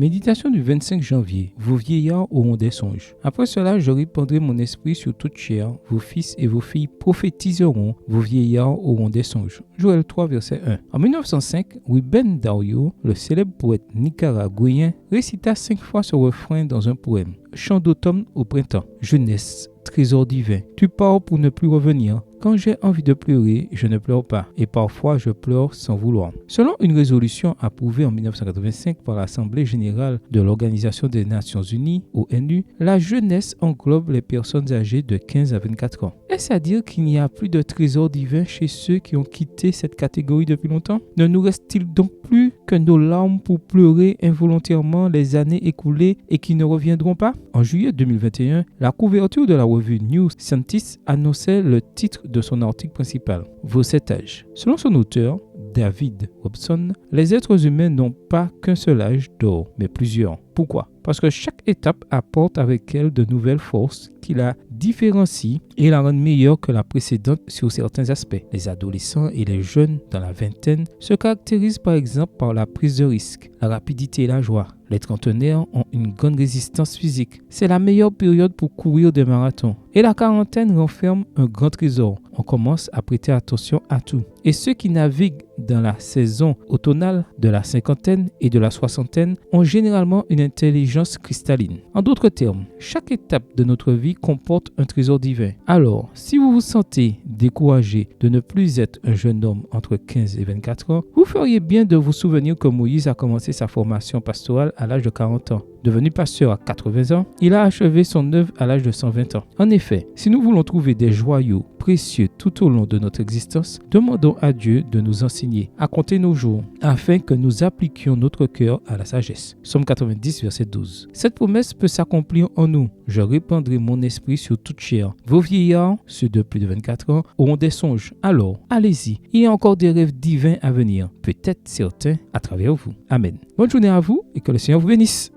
Méditation du 25 janvier. Vos vieillards auront des songes. Après cela, je répandrai mon esprit sur toute chair. Vos fils et vos filles prophétiseront. Vos vieillards auront des songes. Joël 3, verset 1. En 1905, Rubén Darío, le célèbre poète nicaraguayen, récita 5 fois ce refrain dans un poème. Chant d'automne au printemps. Jeunesse, trésor divin. Tu pars pour ne plus revenir. Quand j'ai envie de pleurer, je ne pleure pas. Et parfois, je pleure sans vouloir. Selon une résolution approuvée en 1985 par l'Assemblée générale de l'Organisation des Nations Unies, ONU, la jeunesse englobe les personnes âgées de 15 à 24 ans. Est-ce à dire qu'il n'y a plus de trésor divin chez ceux qui ont quitté cette catégorie depuis longtemps? Ne nous reste-t-il donc plus que nos larmes pour pleurer involontairement les années écoulées et qui ne reviendront pas? En juillet 2021, la couverture de la revue New Scientist annonçait le titre de son article principal, Vos 7 âges. Selon son auteur, David Robson, les êtres humains n'ont pas qu'un seul âge d'or, mais plusieurs. Pourquoi? Parce que chaque étape apporte avec elle de nouvelles forces qui la différencient et la rendent meilleure que la précédente sur certains aspects. Les adolescents et les jeunes dans la vingtaine se caractérisent par exemple par la prise de risque, la rapidité et la joie. Les trentenaires ont une grande résistance physique. C'est la meilleure période pour courir des marathons. Et la quarantaine renferme un grand trésor. On commence à prêter attention à tout. Et ceux qui naviguent dans la saison automnale de la cinquantaine et de la soixantaine ont généralement une intelligence cristalline. En d'autres termes, chaque étape de notre vie comporte un trésor divin. Alors, si vous vous sentez découragé de ne plus être un jeune homme entre 15 et 24 ans, vous feriez bien de vous souvenir que Moïse a commencé sa formation pastorale à l'âge de 40 ans. Devenu pasteur à 80 ans, il a achevé son œuvre à l'âge de 120 ans. En effet, si nous voulons trouver des joyaux précieux tout au long de notre existence, demandons à Dieu de nous enseigner à compter nos jours afin que nous appliquions notre cœur à la sagesse. Somme 90, verset 12. Cette promesse peut s'accomplir en nous. Je répandrai mon esprit sur toute chair. Vos vieillards, ceux de plus de 24 ans, auront des songes. Alors, allez-y. Il y a encore des rêves divins à venir. Peut-être certains à travers vous. Amen. Bonne journée à vous et que le Seigneur vous bénisse.